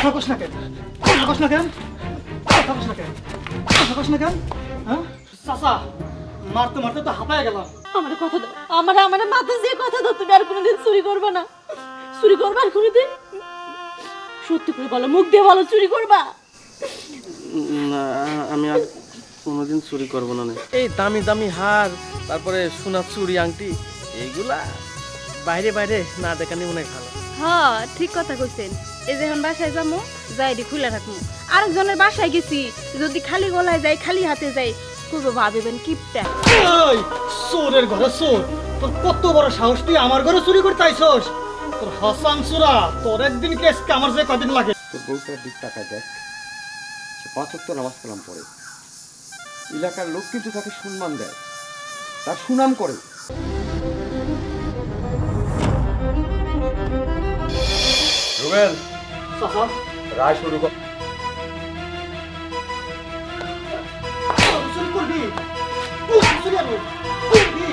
কথা কস না কেন? কথা কস না কেন? কথা কস না কেন? কথা কস না কেন? হ্যাঁ চাচা, মারতে মারতে তো হাঁপায় গেলাম। আমার কথা দাও, আমার মাথা দিয়ে কথা দাও, তুমি আর কোনোদিন চুরি করবে না। চুরি করবা আর কোনোদিন? সত্যি করে বলো, মুখ দিয়ে বলো, চুরি করবা? না, আমি আর কোনোদিন চুরি করব না। এই দামি দামি হার, তারপরে সোনার চুরি আংটি, এইগুলা বাইরে বাইরে না দেখানি মনে ভালো। হ্যাঁ ঠিক কথা কইছেন। এই যে এখন বাসায় যাবো, যাই খুলে রাখবো। আরেকজনের বাসায় গেছি, যদি খালি গলায় যাই, খালি হাতে যাই, করবো ভাবিবেন কিপটা। এই চোরের ঘরে চোর, তোর কত বড় সাহস, তুই আমার ঘরে চুরি করতে আইছস? তোর হাসান চোরা, তোর একদিন কেস আমার যে কদিন লাগে। তোর বউটার দিক তাকায় দেখ, সে ৫ ওয়াক্ত নামাজ কালাম পড়ে, এলাকার লোক কিন্তু তাকে সম্মান দেয়, তার সুনাম করে। রুবেল, চাচা রায় শুরু কর। চুরি করবি? চুরি আনো করবি?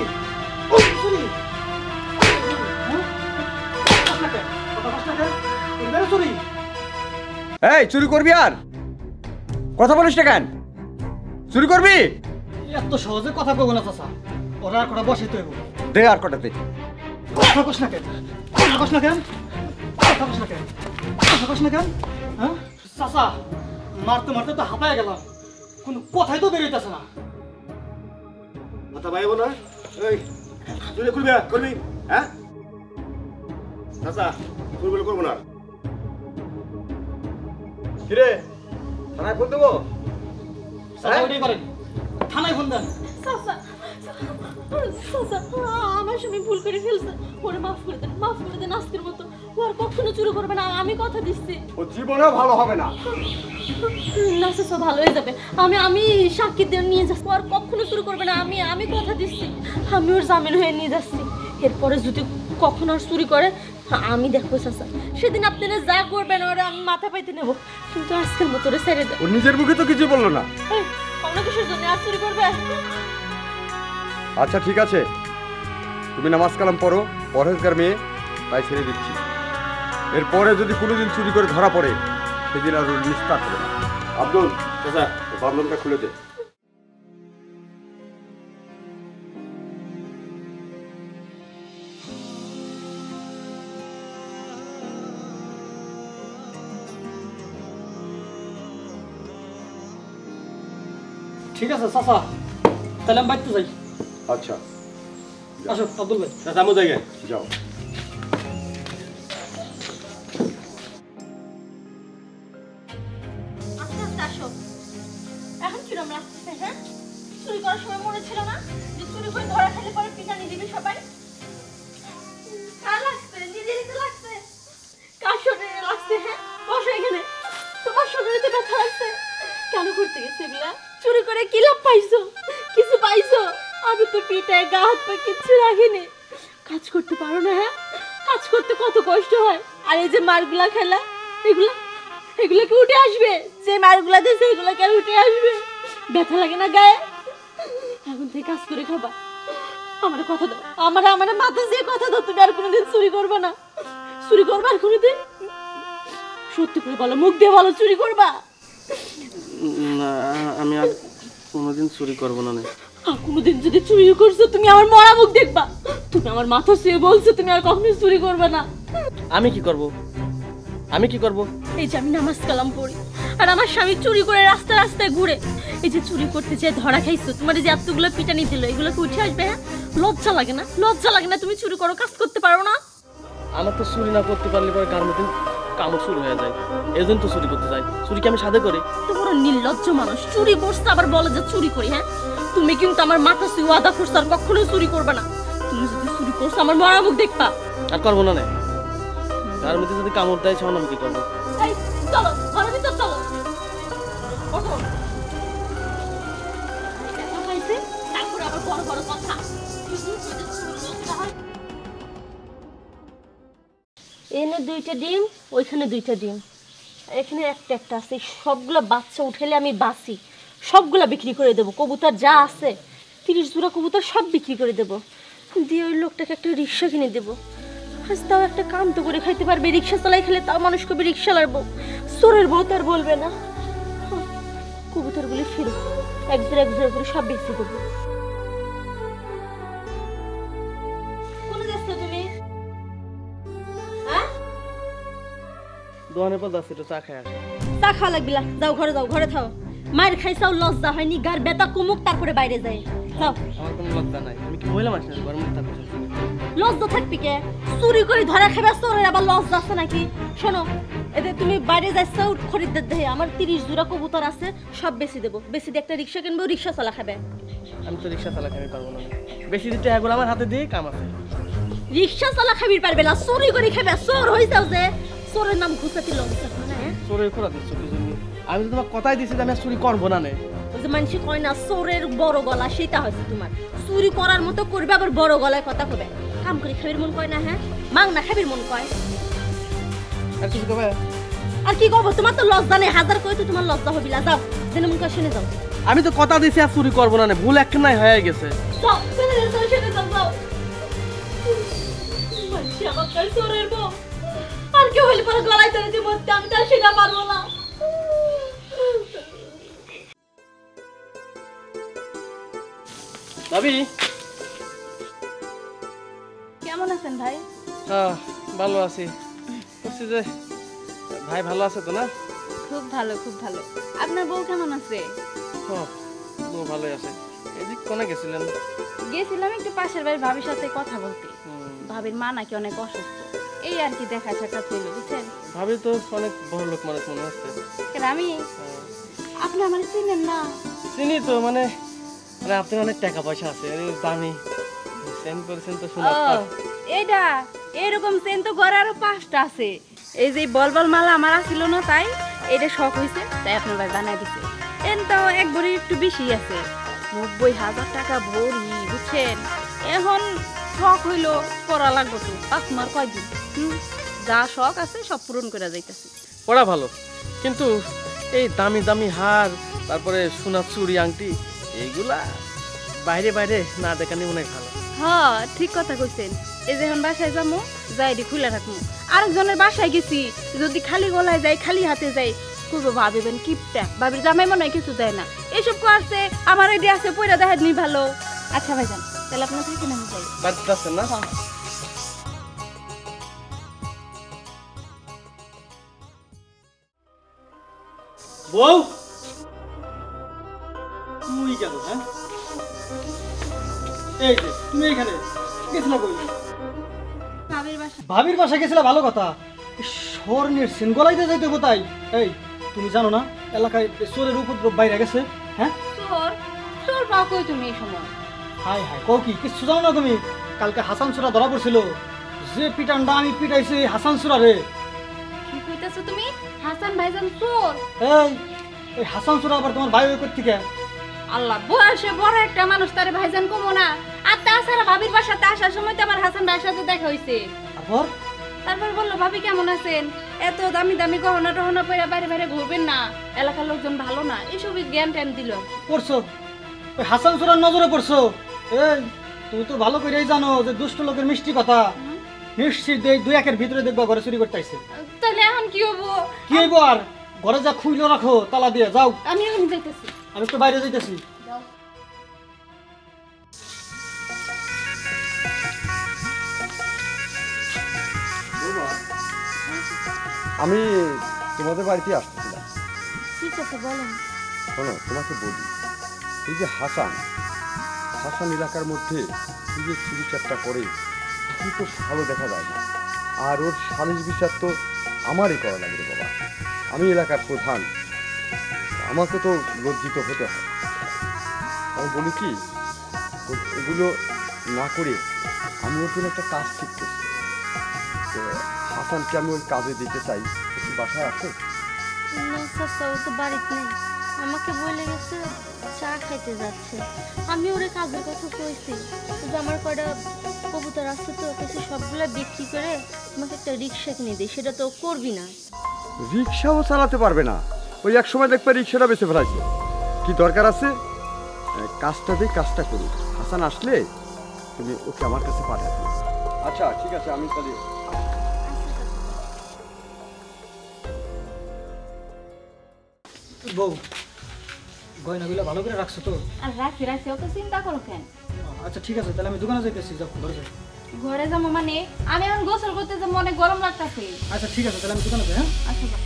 চুরি চুরি। এই চুরি করবি আর কথা বলিস না কেন? চুরি করবি? এত সহজে কথা কইব না চাচা, ওরা আর কটা বসে তৈব। দে আর কটা দে। কথা কস না কেন? কথা কস না কেন? কথা কস না কেন? কথা কস না কেন? হ্যাঁ চাচা, মারতে মারতে তো হাঁপায় গেলাম, কোনো কথাই তো বেরোইতেছে না। মাথা বাইব না? এই চুরি করবি করবি? হ্যাঁ চাচা, চুরি বলে করবো না। কিরে, থানায় ফোন দেবো? চাচা ওইটাই করেন, থানায় ফোন দেন। চাচা, চাচা, আমার স্বামী ভুল করে ফেলছে, ওরে মাফ করে দেন, মাফ করে দেন আজকের মতো। ও আর কখনো চুরি করবে না, আমি কথা দিচ্ছি। ও জীবনেও ভালো হবে না। না চাচা, ভালো হয়ে যাবে। আমি সাক্ষী দিয়ে নিয়ে যাচ্ছি, ও আর কখনো চুরি করবে না, আমি কথা দিচ্ছি। আমি ওর জামিন হয়ে নিয়ে যাচ্ছি। এরপরে যদি কখনো আর চুরি করে, আমি দেখবো চাচা, সেদিন আপনারা যা করবেন ওরা আমি মাথা পাইতে নেবো, কিন্তু আজকের মতো ওরে ছেড়ে দেন। ও নিজের মুখে তো কিছু বললো না। অন্য কিছুর জন্য আর চুরি করবে? আচ্ছা ঠিক আছে, তুমি নামাজ কালাম পড়ো, পরহেজগার মেয়ে, তাই ছেড়ে দিচ্ছি। এরপরে যদি কোনোদিন চুরি করে ধরা পড়ে, সেদিন আর নিস্তার হবে না। আব্দুল, চাচা বান্ধবটা খুলে দে। ঠিক আছে চাচা, তাহলে আমি বাইতে যাই। আচ্ছা আসো আব্দুল ভাই। চাচা আমো জায়গায় যাও। আস্তে আস্তে আসো। এখন কিরম লাগতেছে? হ্যাঁ, চুরি করার সময় মনে ছিল না যে চুরি করে ধরা খেলে পরে পিটানি দিবে সবাই? কার লাগছে? নিজেরই তো লাগছে। কার শরীরে লাগছে? হ্যাঁ, বসো এখানে। তোমার শরীরে তো ব্যথা লাগছে। কেন করতে গেছে এগুলা? চুরি করে কি লাভ পাইছো? কিছু পাইছো? আমি তো পিঠায় গা হাত পা কিচ্ছু রাখিনি। কাজ করতে পারো না? হ্যাঁ, কাজ করতে কত কষ্ট হয়। আর এই যে মারগুলা খেলা, এগুলা কি উঠে আসবে? যে মারগুলা দিয়েছে এগুলা কি আর উঠে আসবে? ব্যথা লাগে না গায়ে? এখন থেকে কাজ করে খাবা। আমার কথা দাও, আমার মাথা দিয়ে কথা দাও, তুমি আর কোনোদিন চুরি করবে না। চুরি করবা আর কোনোদিন? সত্যি করে বলো, মুখ দিয়ে বলো, চুরি করবা? না, আমি আর কোনোদিন চুরি করব না। আর কোনোদিন যদি চুরি করছো, তুমি আমার মরা মুখ দেখবা। তুমি আমার মাথা ছুঁয়ে বলছো তুমি আর কখনো চুরি করবে না। আমি কি করব? আমি কি করব? এই যে আমি নামাজ কালাম পড়ি, আর আমার স্বামী চুরি করে রাস্তায় রাস্তায় ঘুরে। এই যে চুরি করতে যেয়ে ধরা খাইছো, তোমার যে এতগুলো পিটানি দিল, এগুলো কি উঠে আসবে? হ্যাঁ, লজ্জা লাগে না? লজ্জা লাগে না? তুমি চুরি করো, কাজ করতে পারো না? আমার তো চুরি না করতে পারলে পরে কার মতন কামড় শুরু হয়ে যায়, এজন্য তো চুরি করতে যাই। চুরি কি আমি সাধে করি? তোমরা নির্লজ্জ মানুষ, চুরি করছো আবার বলে যে চুরি করি। হ্যাঁ, তুমি কিন্তু আমার মাথা ছুঁয়ে ওয়াদা করছো আর কখনোই চুরি করবে না। তুমি যদি চুরি করছো আমার মরা মুখ দেখবা। আর করবো না। কার মধ্যে যদি কামড় দেয় তখন আমি কি করবো? এই চলো, ঘরের ভিতর চলো। ওঠো। দেখা পাইছে, তারপরে আবার বড় বড় কথা। এনে 2টা ডিম, ওইখানে 2টা ডিম, এখানে একটা একটা আছে। সবগুলা বাচ্চা উঠেলে আমি বাসি, সবগুলা বিক্রি করে দেবো। কবুতর যা আছে 30 জোড়া কবুতর সব বিক্রি করে দেবো, দিয়ে ওই লোকটাকে একটা রিক্সা কিনে দেবো। আজ তাও একটা কাম তো করে খাইতে পারবে। রিক্সা চালাই খেলে তাও মানুষ কবি রিক্সা লাড়বো। চোরের বউ তার বলবে না। কবুতরগুলি ফিরো, এক জোড়া করে সব বেঁচে দেবো। কোন যাচ্ছ তুমি? হ্যাঁ, দোকানের পর যাচ্ছে, একটু চা খাই আসে। চা খাওয়া লাগবে না, যাও ঘরে যাও, ঘরে থাও। মায়ের খাইছাও, লজ্জা হয়নি, গার বেতা কমুক, তারপরে বাইরে যায়। যাও। আমার কোনো লজ্জা নাই, আমি কি মহিলা মানুষ নাকি গরম থাকবো? লজ্জা থাকবি কে? চুরি করে ধরা খাবে, চোরের আবার লজ্জা আছে নাকি? শোনো, এতে তুমি বাইরে যাচ্ছ খরিদ্দার দেহে, আমার 30 জোড়া কবুতর আছে, সব বেশি দেবো। বেশি দিয়ে একটা রিক্সা কিনবো, রিক্সা চালা খাবে। আমি তো রিক্সা চালাতে আমি পারবো না, বেশি দিতে এগুলো আমার হাতে দিয়ে কাম আছে। রিক্সা চালা খাবি পারবে না, চুরি করে খাবে। চোর হয়ে যাও যে, চোরের নাম ঘুষাতি লজ্জা হয় না? চোরে খোলা দিচ্ছ কি জন্য? আমি তো তোমার কথাই দিচ্ছি যে আমি আর চুরি করবো না। নে ওই যে মানুষ কয় না চোরের বড় গলা, সেটা হয়েছে তোমার। চুরি করার মতো করবে, আবার বড় গলায় কথা কবে। কাম করে খাবির মন কয় না? হ্যাঁ, মাং না খাবির মন কয়। আর কিছু কবে? আর কি করবো? তোমার তো লজ্জা নেই, হাজার কই তো তোমার লজ্জা হবি না। যাও, জেনে মন কয় শুনে যাও। আমি তো কথা দিছি আর চুরি করবো না, ভুল এক নাই হয়ে গেছে। যাও, শুনে যাও, শুনে যাও, যাও। মানুষ আমার কয় চোরের বউ, আর কেউ হইলে পরে গলায় ধরে দিব, আমি তার সেটা পারবো না। ভাবি কেমন আছেন ভাই? হ্যাঁ ভালো আছি। বলছি যে ভাই ভালো আছে তো না? খুব ভালো, খুব ভালো। আপনার বউ কেমন আছে? হ্যাঁ বউ ভালোই আছে। এদিক কোনে গেছিলেন? গেছিলাম একটু পাশের বাড়ির ভাবির সাথে কথা বলতে। ভাবির মা নাকি অনেক অসুস্থ, এই আর কি দেখা সাক্ষাৎ হইল, বুঝছেন? ভাবি তো অনেক বড় লোক মানুষ মনে হচ্ছে। আমি আপনি আমার চিনেন না? চিনি তো, মানে মানে আপনার অনেক টাকা পয়সা আছে, দামি সেন্ড করেছেন তো শোনা। এইটা এরকম চেন তো ঘরে আরো 5টা আছে। এই যে বলবল মালা আমার আসিল না, তাই এটা শখ হয়েছে, তাই আপনার ভাই বানাই দিছে। এনটাও এক ভরি একটু বেশি আছে, 90,000 টাকা ভরি, বুঝছেন? এখন শখ হইলো পড়া লাগবে তো, 5 মার কয়দিন। যা শখ আছে সব পূরণ করে যাইতেছি। পড়া ভালো, কিন্তু এই দামি দামি হার, তারপরে সোনার চুড়ি আংটি, এইগুলা বাইরে বাইরে না দেখানি অনেক ভালো। হ্যাঁ ঠিক কথা কইছেন। এই যে এখন বাসায় যাবো, যাই খুলে রাখবো। আরেকজনের বাসায় গেছি, যদি খালি গলায় যাই, খালি হাতে যাই, করবো ভাবিবেন কিপটা, ভাবির জামাই মনে হয় কিছু দেয় না। এইসব করছে, আমার এটি আছে পয়রা দেখা নি ভালো। আচ্ছা ভাইজান, তাহলে আপনার থেকে আমি যাই। বাড়িতে আছেন না? বউ তুই কেন? হ্যাঁ, এই যে তুমি এখানে গেছিলা কই? ভাবির বাসা। ভাবির বাসা গেছিলা, ভালো কথা। স্বর্ণের সেন গলাইতে যাইতে কোথায়? এই তুমি জানো না এলাকায় চোরের উপদ্রব বাইরে গেছে? হ্যাঁ, চোর? চোর পাও কই তুমি এই সময়? হাই হাই কও কি? কিচ্ছু জানো না তুমি? কালকে হাসান সুরা ধরা পড়ছিল, যে পিটানটা আমি পিটাইছি হাসান সুরা রে। কি কইতাছো তুমি? হাসান ভাইজান চোর? এই হাসান সুরা আবার তোমার ভাই ওই থেকে? আল্লাহ, বয়সে বড় একটা মানুষ, তারে ভাইজান কমো না। আর তাছাড়া ভাবির বাসাতে আসার সময় তো আমার হাসান ভাইয়ের সাথে দেখা হয়েছে। তারপর বললো ভাবি কেমন আছেন, এত দামি দামি গহনা টহনা পরে বাইরে বাইরে ঘুরবেন না, এলাকার লোকজন ভালো না, এইসবই জ্ঞান ট্যান দিল। পড়ছো ওই হাসান সুরার নজরে পড়ছো? এই তুমি তো ভালো করেই জানো যে দুষ্ট লোকের মিষ্টি কথা। নিশ্চিত 2-1 ভিতরে দেখবা ঘরে চুরি করতে আইছে। তাহলে এখন কি হবো? কি হইব আর? ঘরে যা খুইলো রাখো, তালা দিয়ে যাও। আমি এখন যাইতেছি। আমি একটু বাইরে যাইতেছি। আমি তোমাদের বাড়িতে আসতেছিলাম। ঠিক আছে, বলেন। শোনো, তোমাকে বলি, এই যে হাসান এলাকার মধ্যে এই যে চুরি চাপটা করে, তুমি তো ভালো দেখা যায় না। আর ওর সালিশ বিচার তো আমারই করা লাগবে বাবা। আমি এলাকার প্রধান, আমাকে তো লজ্জিত হতে হয়। আমি বলি কি, এগুলো না করে আমি ওর জন্য একটা কাজ ঠিক করছি। তো হাসানকে আমি ওই কাজে দিতে চাই। একটু বাসায় আসে? না চাচা, ও তো বাড়িতে নেই। আমাকে বলে গেছে চা খাইতে যাচ্ছে। আমি ওরে কাজের কথা কইছি, যে আমার কয়টা কবুতর আছে তো, কিছু সবগুলো বিক্রি করে আমাকে একটা রিক্সা কিনে দিই। সেটা তো করবি না। রিক্সাও চালাতে পারবে না? ওই এক সময় দেখবে রিক্সাটা বেঁচে ফেলাইছে। কি দরকার আছে? কাজটা দিয়ে কাজটা করি। হাসান আসলে তুমি ওকে আমার কাছে পাঠাবে। আচ্ছা ঠিক আছে, আমি তাহলে বউ গয়নাগুলো ভালো করে রাখছো তো? আর রাখছি রাখছি, অত চিন্তা করো কেন? আচ্ছা ঠিক আছে, তাহলে আমি দোকানে যাইতেছি, যাও ঘরে যাই। ঘরে যাবো মানে আমি এখন গোসল করতে যাবো, অনেক গরম লাগতেছে। আচ্ছা ঠিক আছে, তাহলে আমি দোকানে যাই। হ্যাঁ আচ্ছা যাও।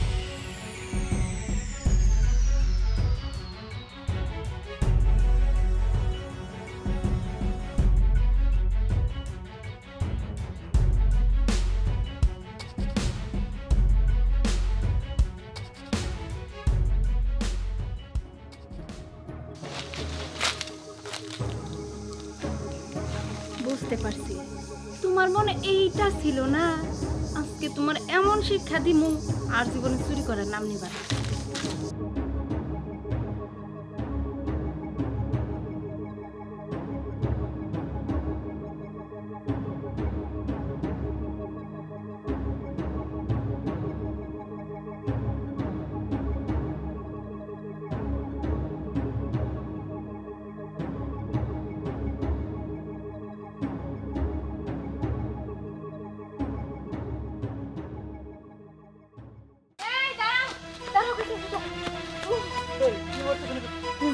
বুঝতে পারছি তোমার মনে এইটা ছিল না, আজকে তোমার এমন শিক্ষা দিমু আর জীবনে চুরি করার নাম নিবা না।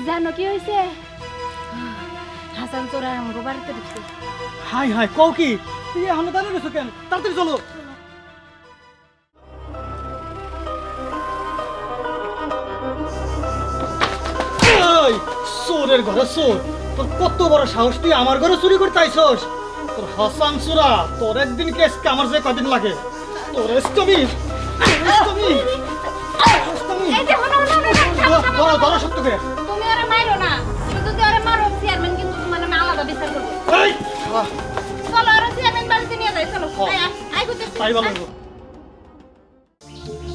জানো কি হয়েছে? হাসান চোরা আমাকে বাড়িতে ঢুকছে। হাই হাই, কও কি? এখন দাঁড়িয়ে গেছো কেন? তাড়াতাড়ি চলো। এই চোরের ঘরে চোর, তোর কত বড় সাহস, তুই আমার ঘরে চুরি করতে আইছস? তোর হাসান চোরা, তোর একদিন কেস আমার যে কদিন লাগে, তোর তুমি এই দেখো না না না, ধরো সত্য করে। তুমি আরে মাইরো না, তুমি যদি আরে মারো চেয়ারম্যান কিন্তু তোমার নামে আলাদা বিচার করব। এই চলো আরে চেয়ারম্যান বাড়িতে নিয়ে যাই, চলো। আই করতে তাই বলো।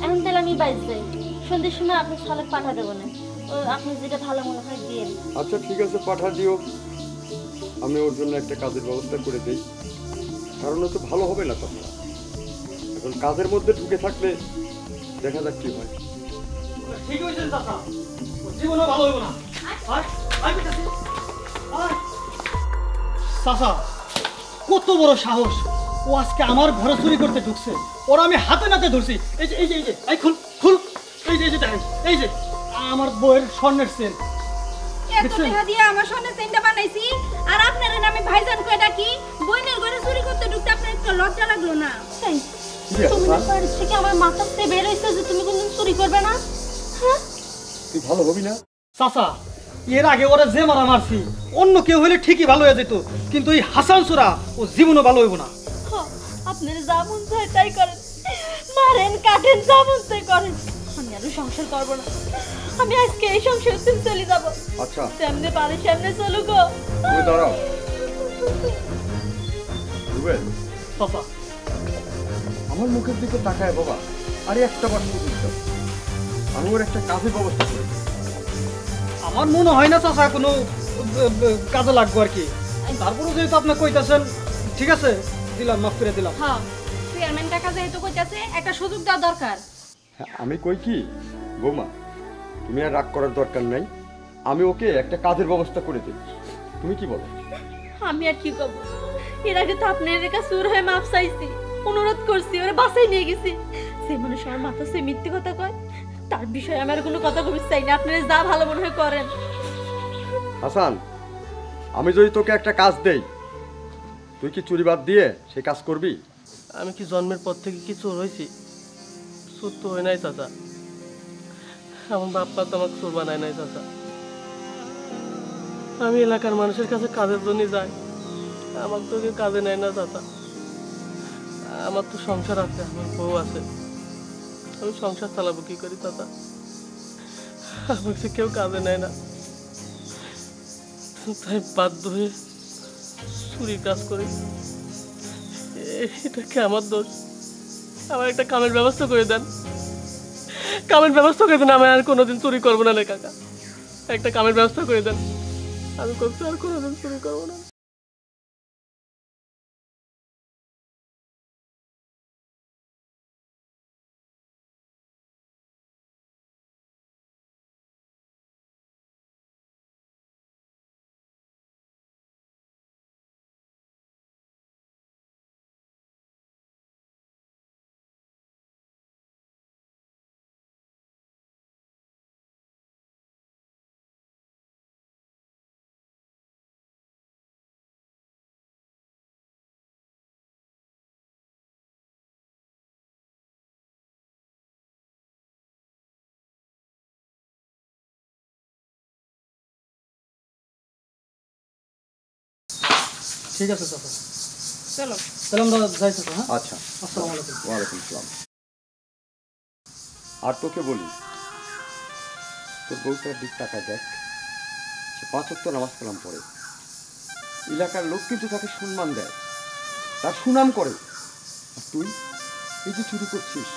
এখন তাহলে আমি বাইরে যাই, সন্ধ্যের সময় আপনি সালেক পাঠা দেবো না, আপনি যেটা ভালো মনে হয় দিয়ে। আচ্ছা ঠিক আছে, পাঠা দিও। আমি ওর জন্য একটা কাজের ব্যবস্থা করে দিই, কারণ ও তো ভালো হবে না কথা। এখন কাজের মধ্যে ঢুকে থাকলে দেখা যাক কি হয়। ঠিক হয়েছে চাচা, ওর জীবনও ভালো হইব না। চাচা কত বড় সাহস, ও আজকে আমার ঘরে চুরি করতে ঢুকছে, ওরা আমি হাতে নাতে ধরছি। এই যে এই যে এই যে এই খুল খুল, এই যে এই যে দেখেন, এই যে আমার বউয়ের স্বর্ণের চেন। এত টাকা দিয়ে আমার সোনার চেইনটা বানাইছি, আর আপনার নামে ভাইজান কয় ডাকি, বইনের ঘরে চুরি করতে ঢুকতে আপনার একটু লজ্জা লাগলো না? তুমি বাড়ি থেকে আমার মাথাতে বের হয়েছে যে তুমি কোনদিন চুরি করবে না। হ্যাঁ তুই ভালো হবি না? চাচা এর আগে ওরা যে মারা মারছি, অন্য কেউ হলে ঠিকই ভালো হয়ে যেত, কিন্তু এই হাসান চোরা ও জীবনও ভালো হইব না। আপনার যা মন চায় তাই করেন, মারেন কাটেন, যা মন চায় করেন, আমি আর সংসার করবো না। আমি আজকে এই সংসার থেকে চলে যাবো। আচ্ছা সামনে পারে সামনে চলো গো। তুমি দাঁড়াও রুবেল, চাচা আমার মুখের দিকে তাকায় বাবা, আরে একটা বার শুধু আমি ওর একটা কাজের ব্যবস্থা করি। আমার মনে হয় না চাচা কোনো কাজে লাগবো আর কি, তারপরে যেহেতু আপনি কইতাছেন, ঠিক আছে দিলাম, মাফ করে দিলাম। হ্যাঁ, চেয়ারম্যান টাকা যেহেতু কইতাছে একটা সুযোগ দেওয়া দরকার। হ্যাঁ, আমি কই কি বৌমা, তুমি আর রাগ করার দরকার নাই, আমি ওকে একটা কাজের ব্যবস্থা করে দিই। তুমি কি বলো? আমি আর কি করবো, এর আগে তো আপনার কাছে চুর হয়ে মাপ চাইছি, অনুরোধ করছি, ওরা বাসায় নিয়ে গেছি। সেই মানুষ আমার মাথা সে মিথ্যে কথা কয়, তার বিষয়ে আমি আর কোনো কথা কবি চাই না। আপনারা যা ভালো মনে হয় করেন। হাসান, আমি যদি তোকে একটা কাজ দেই, তুই কি চুরি বাদ দিয়ে সেই কাজ করবি? আমি কি জন্মের পর থেকে কি চোর হয়েছি? চোর তো হয় নাই চাচা, আমার বাপ্পা তো আমাকে চোর বানায় নাই চাচা। আমি এলাকার মানুষের কাছে কাজের জন্য যাই, আমার তো কেউ কাজে নেয় না চাচা। আমার তো সংসার আছে, আমার বউ আছে, আমি সংসার চালাবো কি করি চাচা? আমাকে কেউ কাজে নেয় না, তাই বাধ্য হয়ে চুরি কাজ করি। এটা কি আমার দোষ? আমার একটা কামের ব্যবস্থা করে দেন, কামের ব্যবস্থা করে দেন, আমি আর কোনোদিন চুরি করবো না কাকা। একটা কামের ব্যবস্থা করে দেন, আমি করতে আর কোনোদিন চুরি করবো না। ঠিক আছে চাচা, চলো। তাহলে আমরা যাই চাচা। হ্যাঁ, আচ্ছা, আসসালামু আলাইকুম। ওয়ালাইকুম আসসালাম। আর তোকে বলি, তোর বউটার দিক টাকায় দেখ, সে 5 ওয়াক্ত নামাজ কালাম পড়ে, এলাকার লোক কিন্তু তাকে সম্মান দেয়, তার সুনাম করে। আর তুই এই যে চুরি করছিস,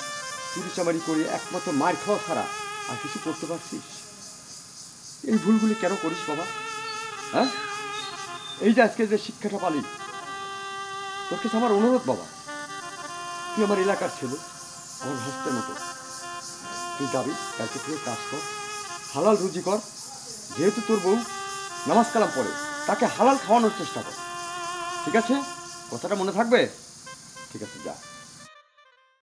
চুরি চামারি করে একমাত্র মার খাওয়া ছাড়া আর কিছু করতে পারছিস? এই ভুলগুলি কেন করিস বাবা? হ্যাঁ, এই যে আজকে যে শিক্ষাটা পালি, তোর কাছে আমার অনুরোধ বাবা, তুই আমার এলাকার ছেলে, আমার হস্তের মতো, তুই যাবি কালকে থেকে কাজ কর, হালাল রুজি কর। যেহেতু তোর বউ নামাজ কালাম পড়ে, তাকে হালাল খাওয়ানোর চেষ্টা কর। ঠিক আছে? কথাটা মনে থাকবে? ঠিক আছে, যা।